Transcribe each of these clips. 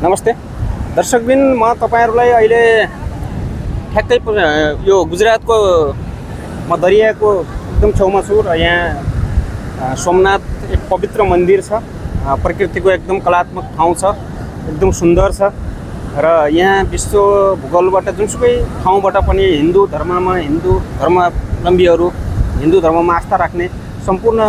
नमस्ते दर्शकबिन, म तपाईहरुलाई अहिले ठ्याक्कै यो गुजरातको म दरियाको एकदम छेउमा छु र यहाँ सोमनाथ एक पवित्र मन्दिर छ। प्रकृतिको एकदम कलात्मक ठाउँ छ, एकदम सुन्दर छ र यहाँ विश्व भूगोलबाट जुनसुकै ठाउँबाट पनि हिन्दू धर्मावलम्बीहरू, हिन्दू धर्ममा आस्था राख्ने सम्पूर्ण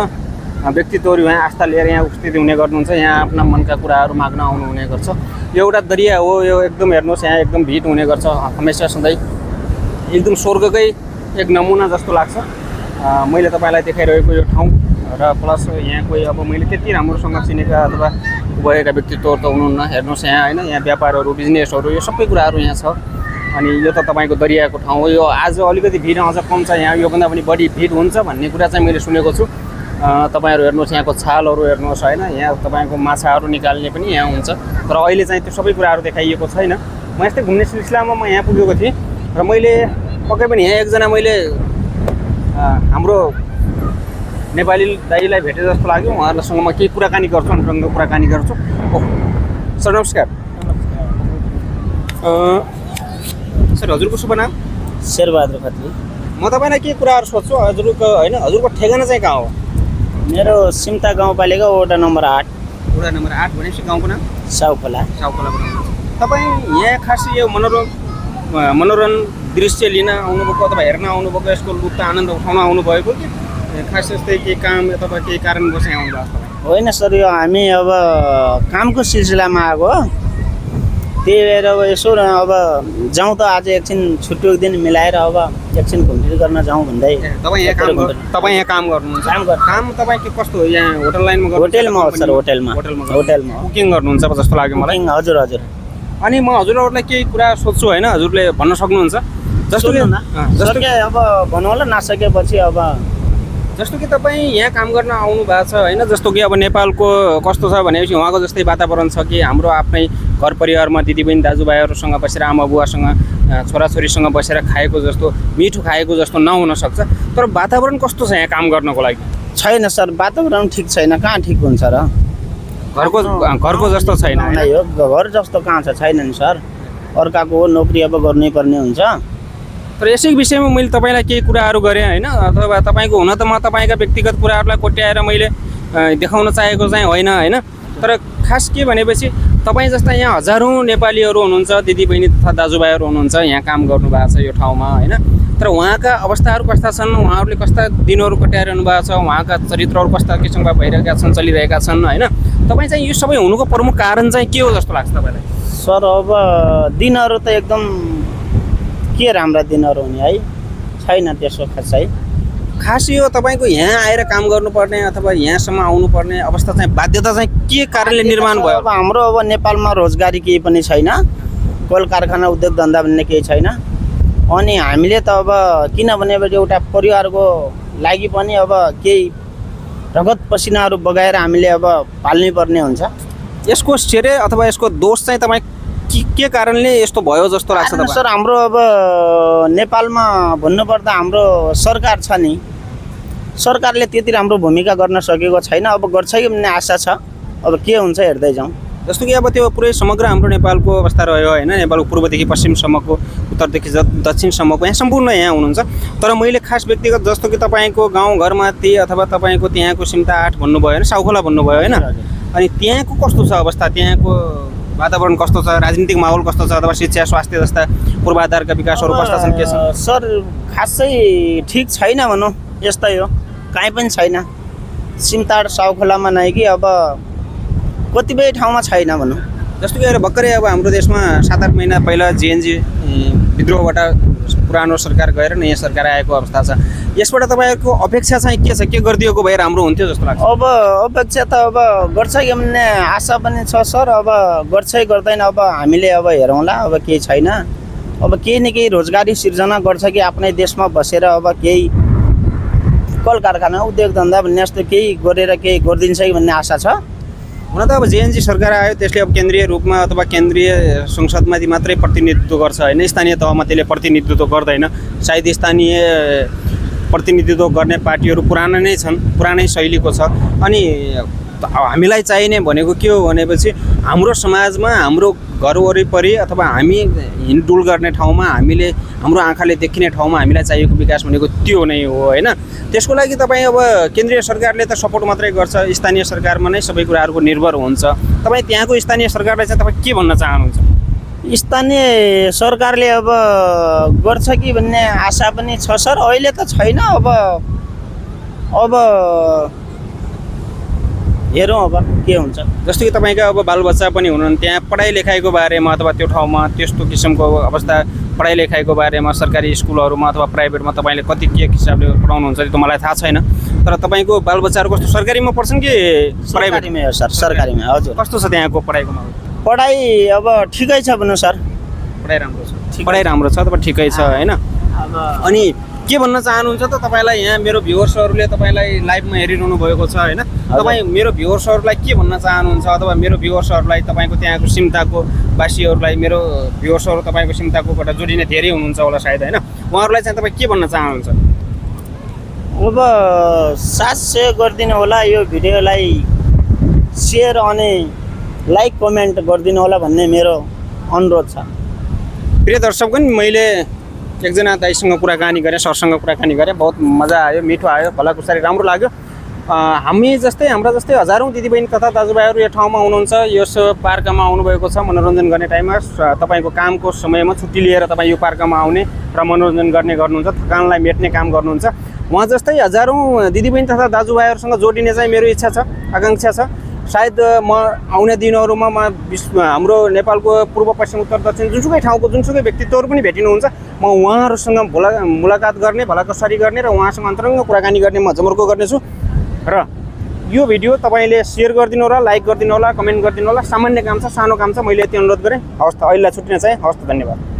व्यक्तित्वहरू यहाँ आस्था लिएर यहाँ उपस्थित हुने गर्नुहुन्छ। यहाँ आफ्ना मनका कुराहरू माग्न आउनु हुने गर्छ। यो एउटा दरिया हो, यो एकदम हेर्नुहोस् यहाँ एकदम भिड हुने गर्छ हमेसा सधैँ। एकदम स्वर्गकै एक नमुना जस्तो लाग्छ मैले तपाईलाई देखाइरहेको यो ठाउँ र प्लस यहाँ कोही अब मैले त्यति राम्रोसँग चिनेका अथवा भएका व्यक्तित्वहरू त हुनुहुन्न। हेर्नुहोस् यहाँ होइन, यहाँ व्यापारहरू, बिजनेसहरू, यो सबै कुराहरू यहाँ छ। अनि यो त तपाईँको दरियाको ठाउँ हो। यो आज अलिकति भिड अझ कम छ, यहाँ योभन्दा पनि बढी भिड हुन्छ भन्ने कुरा चाहिँ मैले सुनेको छु। तपाईहरु हेर्नुहोस् यहाँको छालहरू हेर्नुहोस् होइन, यहाँ तपाईँको माछाहरू निकाल्ने पनि यहाँ हुन्छ। तर अहिले चाहिँ त्यो सबै कुराहरू देखाइएको छैन। म यस्तै घुम्ने सिलसिलामा म यहाँ पुगेको थिएँ र मैले पक्कै पनि यहाँ एकजना मैले हाम्रो नेपाली दाइलाई भेटे जस्तो लाग्यो। उहाँहरूसँग म केही कुराकानी गर्छु, अनुसँग कुराकानी गर्छु। सर नमस्कार। सर हजुरको शुभ नाम? शेरबहादुर खत्री। म तपाईँलाई के कुराहरू सोध्छु, हजुरको होइन, हजुरको ठेगाना चाहिँ कहाँ हो? मेरो सिमता गाउँपालिका वडा नम्बर 8। वडा नम्बर 8 भनेपछि गाउँको नाम? साउखोला। साउखोलाको नाम। तपाईँ यहाँ खास यो मनोरञ्जन दृश्य लिन आउनुभएको अथवा हेर्न आउनुभएको, यसको लुप्त आनन्द उठाउन आउनुभएको कि खास यस्तै केही काम अथवा केही कारणवश यहाँ आउनुभएको? होइन सर, यो हामी अब कामको सिलसिलामा आएको हो। त्यही भएर अब यसो अब जाउँ त, आज एकछिन छुट्टीको दिन मिलाएर अब एकछिन घुमफिर गर्न जाउँ भन्दै। तपाईँ यहाँ काम गर्नुहुन्छ? काम तपाईँ के कस्तो हो? यहाँ होटल लाइनमा गर्नुहुन्छ? होटेलमा हो सर, होटेलमा कुकिङ गर्नुहुन्छ जस्तो लाग्यो मलाई। हजुर हजुर। अनि म हजुरहरूलाई केही कुरा सोध्छु होइन, हजुरले भन्न सक्नुहुन्छ? जस्तो कि अब भन्नु होला नसकेपछि अब जस्तो कि तपाईँ यहाँ काम गर्न आउनु भएको छ होइन, जस्तो कि अब नेपालको कस्तो छ भनेपछि उहाँको जस्तै वातावरण छ कि हाम्रो आफ्नै घर परिवारमा दिदीबहिनी दाजुभाइहरूसँग बसेर, आमा बुवासँग, छोराछोरीसँग बसेर खाएको जस्तो, मिठो खाएको जस्तो नहुन सक्छ। तर वातावरण कस्तो छ यहाँ काम गर्नको लागि? छैन सर, वातावरण ठिक छैन। कहाँ ठिक हुन्छ र? घरको जस्तो छैन। घर जस्तो कहाँ छ? छैन नि सर। अर्काको हो, नोकरी अब गर्नै पर्ने हुन्छ। तर यसै विषयमा मैले तपाईँलाई केही कुराहरू गरेँ होइन, अथवा तपाईँको हुन त म तपाईँका व्यक्तिगत कुराहरूलाई कोट्याएर मैले देखाउन चाहेको चाहिँ होइन होइन। तर खास के भनेपछि तपाईँ जस्ता यहाँ हजारौँ नेपालीहरू हुनुहुन्छ, दिदीबहिनी तथा दाजुभाइहरू हुनुहुन्छ, यहाँ काम गर्नुभएको छ यो ठाउँमा होइन। तर उहाँका अवस्थाहरू कस्ता छन्, उहाँहरूले कस्ता दिनहरू कट्याइरहनु भएको छ, उहाँका चरित्रहरू कस्ता किसिमका भइरहेका छन्, चलिरहेका छन् होइन। तपाईँ चाहिँ यो सबै हुनुको प्रमुख कारण चाहिँ के हो जस्तो लाग्छ तपाईँलाई? सर अब दिनहरू त एकदम के राम्रा दिनहरू हुने है, छैन त्यसो खास यो तपाईँको यहाँ आएर काम गर्नुपर्ने अथवा यहाँसम्म आउनुपर्ने अवस्था चाहिँ बाध्यता चाहिँ के कारणले निर्माण भयो? अब हाम्रो अब नेपालमा रोजगारी केही पनि छैन, कल कारखाना उद्योग धन्दा भन्ने केही छैन। अनि हामीले त अब किनभने एउटा परिवारको लागि पनि अब केही रगत पसिनाहरू बगाएर हामीले अब पाल्नै पर्ने हुन्छ। यसको श्रेय अथवा यसको दोष चाहिँ तपाईँ के कारणले यस्तो भयो जस्तो लाग्छ तपाईँ? सर हाम्रो अब नेपालमा भन्नुपर्दा हाम्रो सरकार छ नि, सरकारले त्यति राम्रो भूमिका गर्न सकेको छैन। अब गर्छ कि भन्ने आशा छ, अब के हुन्छ हेर्दै जाउँ। जस्तो कि अब त्यो पुरै समग्र हाम्रो नेपालको अवस्था रह्यो होइन, नेपालको पूर्वदेखि पश्चिमसम्मको, उत्तरदेखि दक्षिणसम्मको, यहाँ सम्पूर्ण यहाँ हुनुहुन्छ। तर मैले खास व्यक्तिगत जस्तो कि तपाईँको गाउँघरमा त्यही अथवा तपाईँको त्यहाँको सिमता 8 भन्नुभयो होइन, साउखोला भन्नुभयो होइन, अनि त्यहाँको कस्तो छ अवस्था, त्यहाँको वातावरण कस्तो छ, राजनीतिक माहौल कस्तो छ, अथवा शिक्षा स्वास्थ्य जस्ता पूर्वाधारका विकासहरू कस्ता छन्, के छन्? सर खासै ठिक छैन भनौँ, यस्तै हो, काहीँ पनि छैन। सिमताड साउखोलामा नै कि अब कतिपय ठाउँमा छैन भनौँ। जस्तो कि भर्खरै अब हाम्रो देशमा 7-8 महिना पहिला जेएनजी विद्रोहबाट पुरानो सरकार गएर नयाँ सरकार आएको अवस्था छ। यसबाट तपाईँहरूको अपेक्षा चाहिँ के छ, के गरिदिएको भए राम्रो हुन्थ्यो जस्तो लाग्छ? अब अपेक्षा त अब गर्छ कि भन्ने आशा पनि छ सर। अब गर्छै गर्दैन, अब हामीले अब हेरौँला। अब केही छैन, अब केही न केही रोजगारी सिर्जना गर्छ कि आफ्नै देशमा बसेर अब केही कल कारखाना उद्योग धन्दा भन्ने जस्तो केही गरेर केही गरिदिन्छ कि भन्ने आशा छ। हुन त अब जेएनजी सरकार आयो, त्यसले अब केन्द्रीय रूपमा अथवा केन्द्रीय संसदमा मात्रै प्रतिनिधित्व गर्छ होइन, स्थानीय तहमा त्यसले प्रतिनिधित्व गर्दैन। सायद स्थानीय प्रतिनिधित्व गर्ने पार्टीहरू पुराना नै छन्, पुरानै शैलीको छ। अनि हामीलाई चाहिने भनेको के हो भनेपछि हाम्रो समाजमा हाम्रो घर वरिपरि अथवा हामी हिँडडुल गर्ने ठाउँमा हामीले हाम्रो आँखाले देखिने ठाउँमा हामीलाई चाहिएको विकास भनेको त्यो नै हो होइन। त्यसको लागि तपाईँ अब केन्द्रीय सरकारले त सपोर्ट मात्रै गर्छ, स्थानीय सरकारमा नै सबै कुराहरूको निर्भर हुन्छ। तपाईँ त्यहाँको स्थानीय सरकारलाई चाहिँ तपाईँ के भन्न चाहनुहुन्छ? स्थानीय सरकारले अब गर्छ कि भन्ने आशा पनि छ सर, अहिले त छैन। अब हेरौँ अब के हुन्छ। जस्तो कि तपाईँका अब बालबच्चा पनि हुनुहुन्छ, त्यहाँ पढाइ लेखाइको बारेमा अथवा त्यो ठाउँमा त्यस्तो किसिमको अवस्था पढाइ लेखाइको बारेमा सरकारी स्कुलहरूमा अथवा प्राइभेटमा तपाईँले कति के हिसाबले पढाउनुहुन्छ त्यो मलाई थाहा छैन। तर तपाईँको बालबच्चाहरू कस्तो सरकारीमा पढ्छन् कि सरकारीमै हो सर? सरकारीमै हजुर। कस्तो छ त्यहाँको पढाइको माहौल? पढाइ अब ठिकै छ भन्नु सर। पढाइ राम्रो छ, पढाइ राम्रो छ तपाईँ ठिकै छ होइन। अब अनि के भन्न चाहनुहुन्छ त तपाईँलाई? यहाँ मेरो भ्युवर्सहरूले तपाईँलाई लाइभमा हेरिरहनु भएको छ होइन। तपाईँ मेरो भ्युवर्सहरूलाई के भन्न चाहनुहुन्छ अथवा मेरो भ्युवर्सहरूलाई तपाईँको त्यहाँको सिमताको वासीहरूलाई, मेरो भ्युवर्सहरू तपाईँको सिमताकोबाट जोडिने धेरै हुनुहुन्छ होला सायद होइन, उहाँहरूलाई चाहिँ तपाईँ के भन्न चाहनुहुन्छ? अब साथ सेयर गरिदिनु होला, यो भिडियोलाई सेयर अनि लाइक कमेन्ट गरिदिनु होला भन्ने मेरो अनुरोध छ। प्रिय दर्शकगण, मैले एकजना दाइसँग कुराकानी गरेँ, सरसँग कुराकानी गरेँ, बहुत मजा आयो, मिठो आयो, भलाकुसारी राम्रो लाग्यो। हामी जस्तै हाम्रा जस्तै हजारौँ दिदीबहिनी तथा दाजुभाइहरू यो ठाउँमा हुनुहुन्छ, यस पार्कमा आउनुभएको छ मनोरञ्जन गर्ने टाइममा। तपाईँको कामको समयमा छुट्टी लिएर तपाईँ यो पार्कमा आउने र मनोरञ्जन गर्ने गर्नुहुन्छ, थकानलाई मेट्ने काम गर्नुहुन्छ। उहाँ जस्तै हजारौँ दिदीबहिनी तथा दाजुभाइहरूसँग जोडिने चाहिँ मेरो इच्छा छ, आकाङ्क्षा छ। सायद म आउने दिनहरूमा हाम्रो नेपालको पूर्व पश्चिम उत्तर दक्षिण जुनसुकै ठाउँको जुनसुकै व्यक्तित्वहरू पनि भेटिनुहुन्छ, म उहाँहरूसँग मुलाकात गर्ने, भलाकुसारी गर्ने र उहाँसँग अन्तरङ्ग कुराकानी गर्ने म जमर्को गर्नेछु। र यो भिडियो तपाईँले सेयर गरिदिनु होला, लाइक गरिदिनु होला, कमेन्ट गरिदिनु होला। सामान्य काम छ, सानो काम छ, मैले यति अनुरोध गरेँ। हवस् त, अहिलेलाई छुट्टिन चाहिँ। हवस् त, धन्यवाद।